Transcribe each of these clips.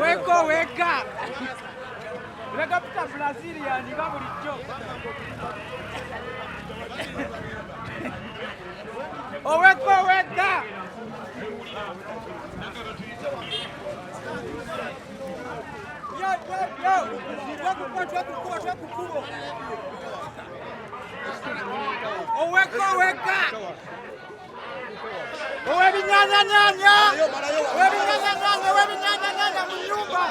Weko weka. Weka pita Brazil ya ni kama bulijjo. Weko weka. Yo. Weko weka. Wewe binyanya. Mnyumba.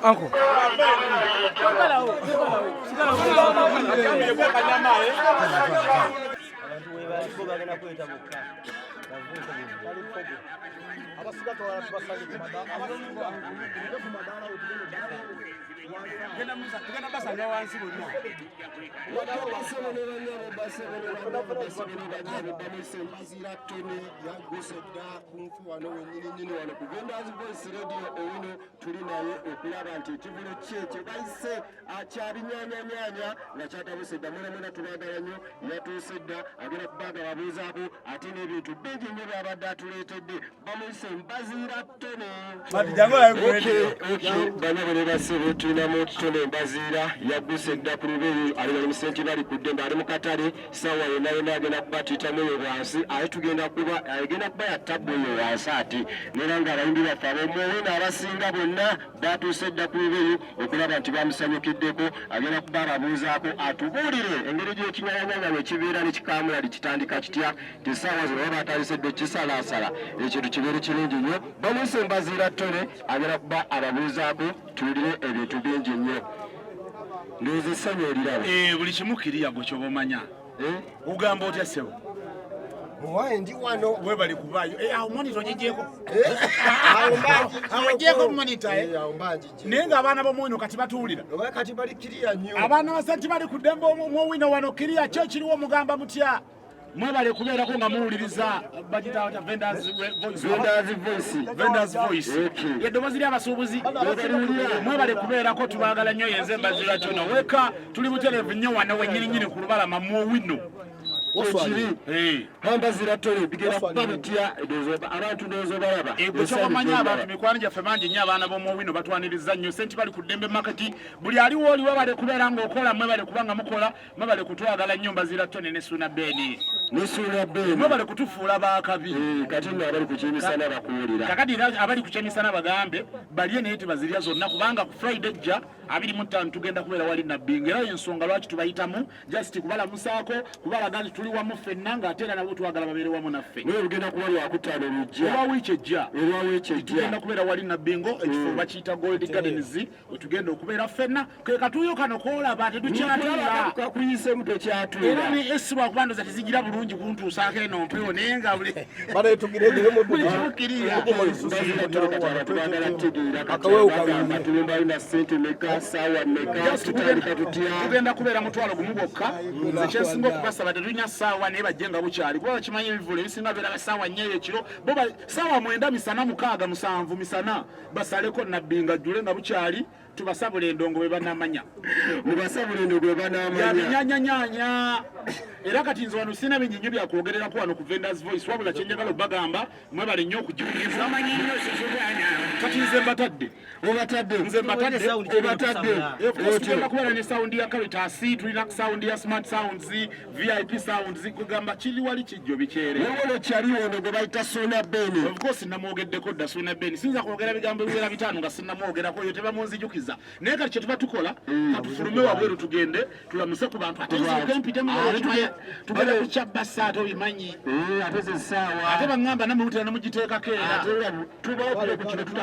Uncle. Mbazira yaguse dda ku lubeeyi ali mu sente bali ku ddembe ali mu katale sawa yonna agenda kubatita mu wansi aye tugenda kuba ya tabbu yo wansi ati nera nga abayimbi baffe ab'omuwendo abasinga bonna batuuse dda ku lubeeyi okulaba nti bamusanyukiddeko agenda kuba ababuuzaako atubuulire engeri gy'ekinyayanyanya bwe kibeera ne kikamulali kitandika kitya tisaawa zino baba batandise dde kisalaasala ekintu kibeere kirungi nnyo bamuyise Mbazira Tone agenda kuba ababuuzaako tuwulire ebintu bingi nnyo ndowooza essanyu oliraba buli kimu kiriya gwe kyoba omanya ugamba otya ssebo owaye ndi wano we bali kubaayo awo monita ogigyeko awogyeko monita naye ng'abaana b'omuwino kati batuwulira kati bali kiriya nnyo abaana basajja bali ku ddembe omuwino wano kiriya kyo kiriwo mugamba mutya mwebale kubeerako nga muwuliriza bagita vendors voice eddoboozi ly'abasuubuzi mwebale kubeerako tubaagala nnyo yenze Mbazira Tone weka tuli butereevu nnyo wano wennyininyini ku lubalama muwino Mbazira Tone bigera kuba bitya abantu ndowooza balaba gwe kyobamanyi abantu mikwano gyaffe bangi nnyo abaana b'omuwino batwaniriza nnyo senti bali ku ddembe maketi buli aliwo oli webale kubeera ng'okola mwebale kubanga mukola mwebale kutwagala nnyo Mbazira Tone ne Suna Beni mwebale kutufuula baakabi kati nno abali ku kyemisana bakuwulira kakati abali ku kyemisana bagambe balye naye tebazirya zonna kubanga ku Friday jja 25 tugenda kubeera wali Nabbinga era ensonga lwaki tubayitamu just kubalamusaako kubalaga nti tuli wamu ffenna ng'ate era nabo twagala babeere wamu naffe naye lugenda kuba lwakutaano lujja olwa wiiki ejja tugenda kubeera wali Nabbingo ekifo bakiyita Gold Gardens wetugenda okubeera ffenna ke katuuyo kano koolaba tetukyatula kakuyisemu tokyatula era ne esibwa kubandoza tezigira bulungi kuntuusaako eno mpewo naye nga buli kimukiriya tulina ssente meka saawa meka tutandika tutya tugenda kubeera mutwalo gumu gwokka nze kyensinga okubasaba tetulina ssaawa naye bajje nga bukyali kuba bakimanyi ebivulo ebisinga beera basaawa 4 ekiro bo ssaawa 9 misana 6 7 misana basaleko Nabbinga jjule nga bukyali tubasabula endongo bwe banamanya mubasabula endongo bwe banamanya yabinyanyanyanya era kati nze wano sina binyinyo byakwogererako wano ku Vendors Voice wabula kyenjagala obagamba mwebale nnyo okujiwuliza kati nze mbatadde tugenda kubeera ne sawundi ya Caritas tulina sawundi ya Smart Sounds VIP Sounds kugamba kiri wali kijjo bikyere wono kyali ono gwe bayita Suna Beni of course namwogeddeko dda Suna Beni sinza kwogera bigambo ebiwera bitaano nga sinnamwogerako yo tebamunzijukiza naye kati kyetuba tukola katufulume wabweru tugende tulamuse ku bantu ate tugenda kukyabasa ate obimanyi ate baŋŋamba namulutera namugiteekako era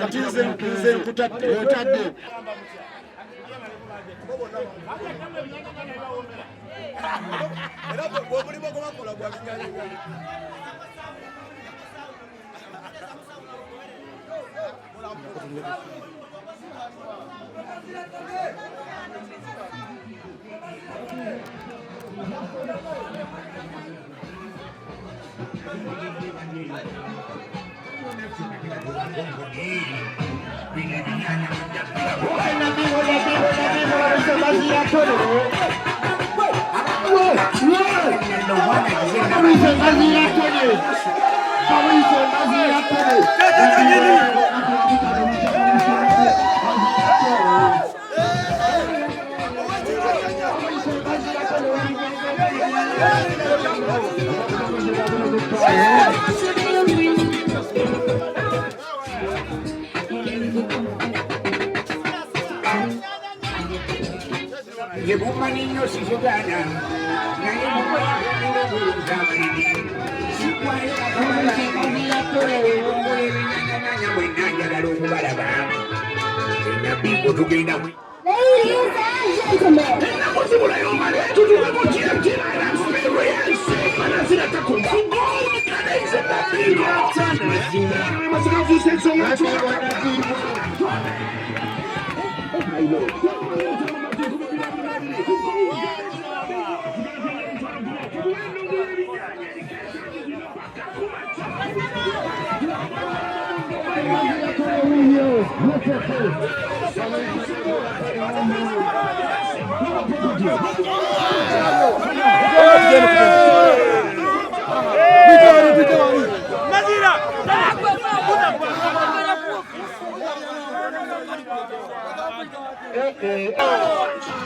kati nze nkutadde Llegó un niño si se gana, nadie me puede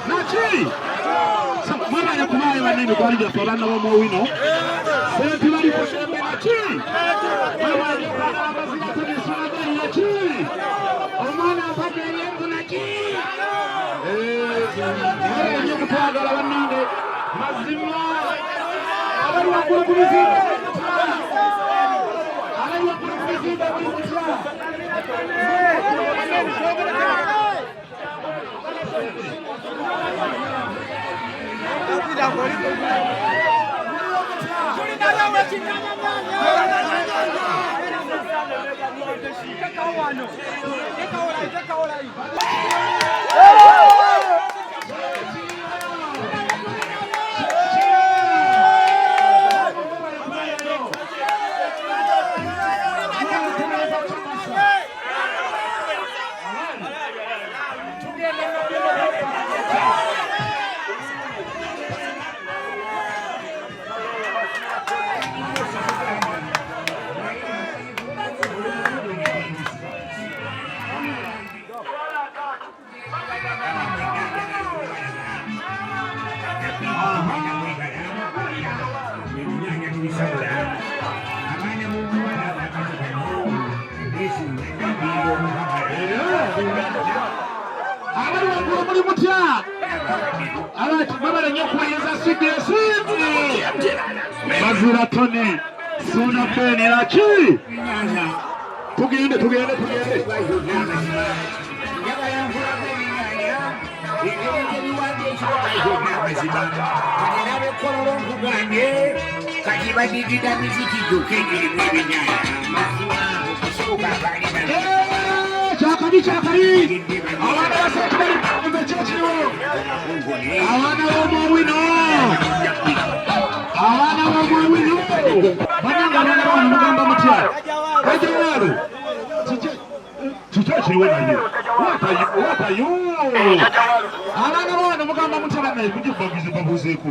Nachi! Mwana ya kumari wanene kwa nini afalana wa mwino? Sema tulali kwa shembe Nachi! Mwana ya kumari wazina kwenye sunagani Nachi! Omana mpaka yengu Nachi! Mwana ya kutagala wanene mazima! Abari wakuru kumizima! Abari wakuru kumizima kumizima! Mazira Tony, Suna Beni Nachi. Tugende. Chakari. Awana wa mwino. Bana mugamba mutya. Kajiwaru. Chichachi wena yo. What are you? Awana mugamba mutya bana kujibagize babuzeko.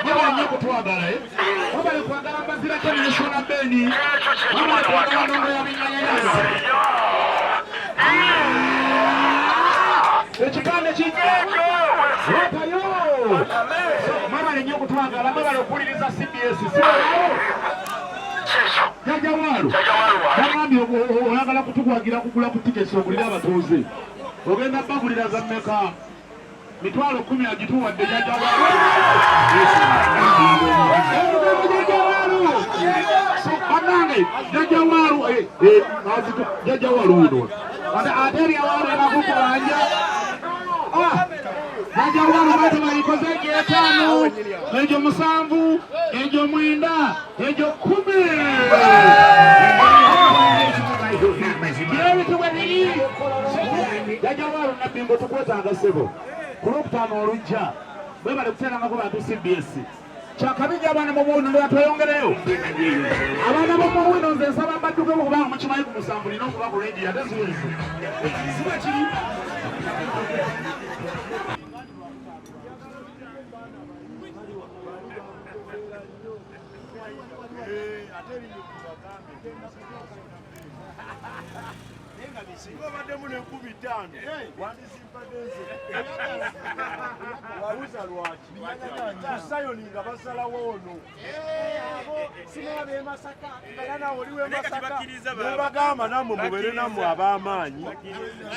Baba nyako twagala Baba kwagala bazira tena Suna Beni. Baba kwagala ndo ya binyanya. Ekigande kinyejo. What are you? Mama lenyo kutwagala baba lokuliriza CBS Jajawaru Bambi oyagala kutugwagira kugula ku tickets ogulira abatuuze ogenda bagulira za mmeka mitwalo 10 agituwadde Jajawaru Banange Jajawaru uno ateri awaru ebakukolanja Jajawaru bati malikoze ejo 5 ejo 7 ejo 9 ejo 10 jajja walo Nabbingo tukwetaaga ssebo ku Lwokutaano olujja bwebale kuteerangako bantu CBS kyakabijja abaana bomuwino ndo yatweyongereyo abaana bomuwino nze nsaba mbaddukemu kubanga mukimanyi ku musanvu nina okuba ku leediyo ate ziwezi siba kiri singa baddemu n'enkumi ttaano wandisimpaddenze wabuuza lwaki kusayoni nga basalawo ono sinaba emasaka era nawe oli w'emasaka nebagamba nammwe mubeere nammwe ab'amaanyi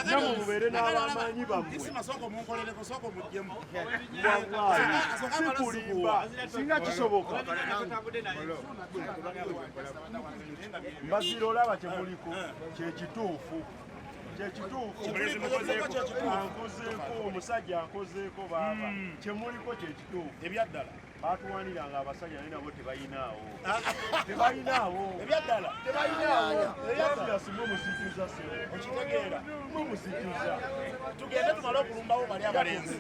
nammwe mubeere n'ab'amaanyi bammwe sikulimba singa kisoboka mbazira olaba kyemuliko kyekituufu ankozeeko omusajja ankozeeko baaba kyemuliko kyekituufu ebyaddala batuwaniranga abasajja naye nabo tebayinaawo ebyaddala tebayinaawo mumusijuza okitegeera mumusijuza tugende tumale okulumbawo bali abalenzi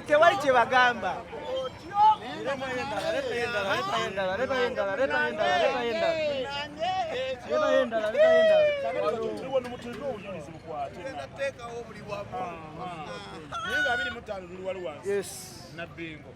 tewali kyebagamba Nabbingo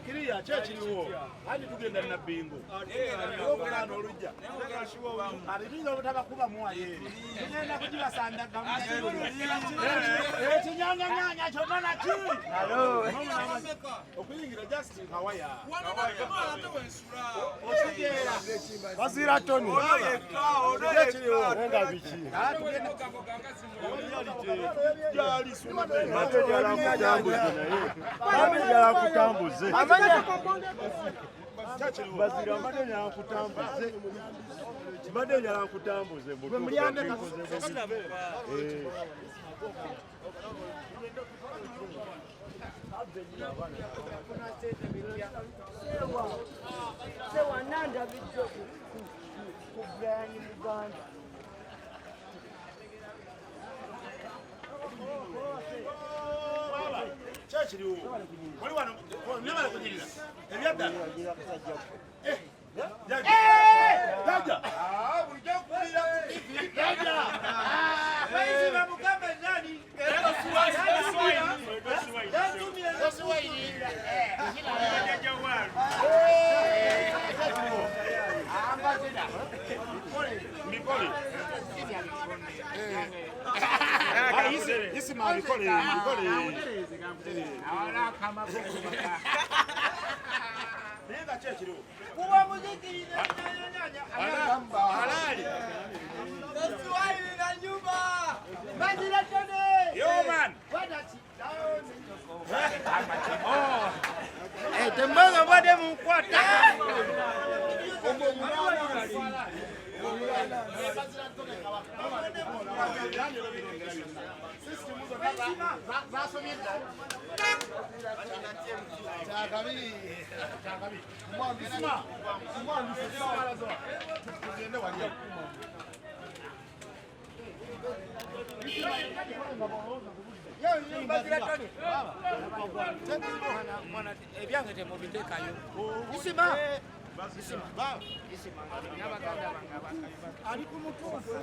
kiriya kyekiriwo andi tugenda Nabbingo Lwokutaano olujja abituyinza obutabakubamu wali tugenda kugibasandaga ekinyanyanyanya kyonna naki okuyingira just kawaya okitegeera basira toni kyekiriwo nga biki kutambuze bazira mbadde yankutambuze kibadde njala nkutambuze kyekiriwo oli wano nebala kunyirira ebyaddala jajja bulijjo kukulira jajja bayizira mugambe nani mikole isima mikole nenga kyekiriwo kuba muzikirira halali Swahili na nyumba mazira tone yo man tembanga bade mukwata ebyange temubiteekayo isima ali ku mutuufu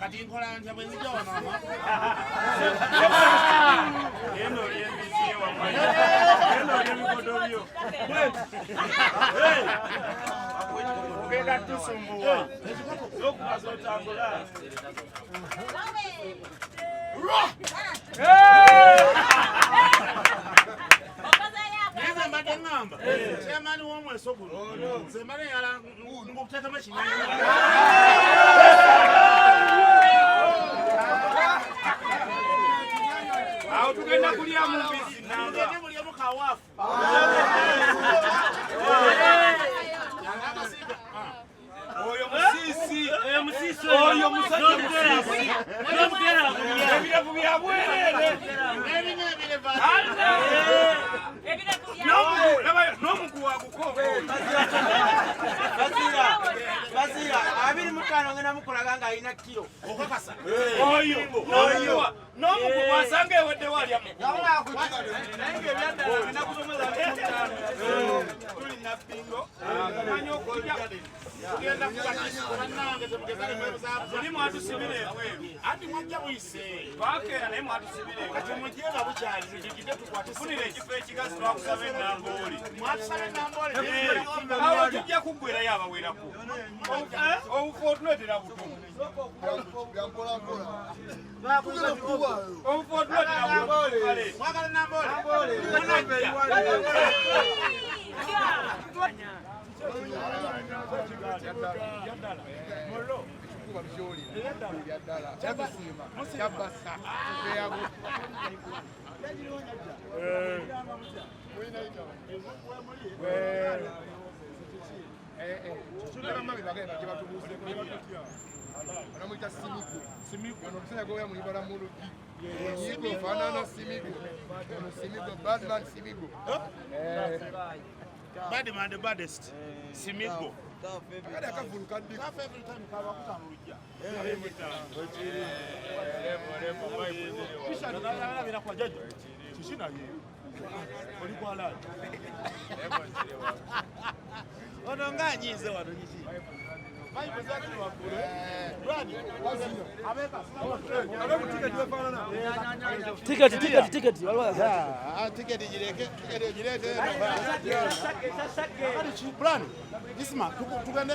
Kati nkola ntya bwe nzija wano ama. Eno yembiziye wamanya. Eno yemikodo byo. Ogenda tusumbuwa. Zokubaza otambula. Neza mbadde ngamba. Chairman w'omweso guno. Nze mbadde yala ng'okuteekamu ekinyonyi. Tugenda kulya mubisi nanga mulya mukawafu oyo musisi ebirevu bya bwerere n'omugu wagukoba Basira, 25 ngena mukolaga nga alina kilo. okakasa oyo n'omugu wasanga ewedde walya tulina bingo manyi okulya tugenda kubanange temugezale muli mwatusibira ebweru anti mwajja buyise twakeera naye mwatusibira kati mujjega bukyali tujigidde tukwatisibire ekifo ekigazi twakusaba enambooli mwatusaba enambooli awo tujja kuggwerayo abawerako obufu otuleetera butumu obufu otuleetera butumu mwagala nambooli Simigo, no sé cómo voy a ir a Muro. Simigo, Fanana Simigo, Simigo, Badman Simigo. Badman the baddest. Simigo. Kada kavulu kadbi. Kafa every time kawa kutamulujja. Kisha nalala bila kwa jaji. Shishina hiyo. Olikuwa la. Ononga nyize wano nyizi. Mai bezaki ni wakuru. Bradi, ameka. Alamu tiketi wefanana. Tiketi. Walwa. Tiketi jireke, jirete. Sake. Bradi. Isma, tugende.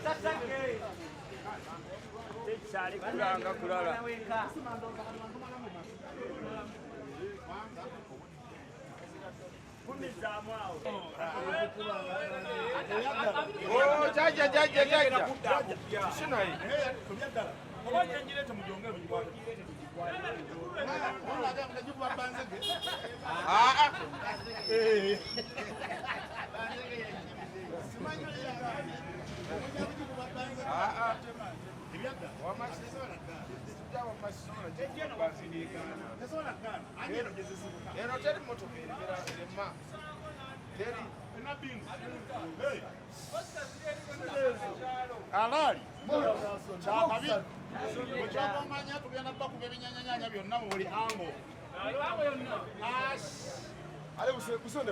Sake. Sali kulanga kulala. Oh, jaja. Sina hii. Ngoja njilete mjonge mjibwa. Unaga mtajibu banzege. Alali. Chakabi. Muchapa manya tugenda bakube binyanyanya byonna muri ango. Ale usonde.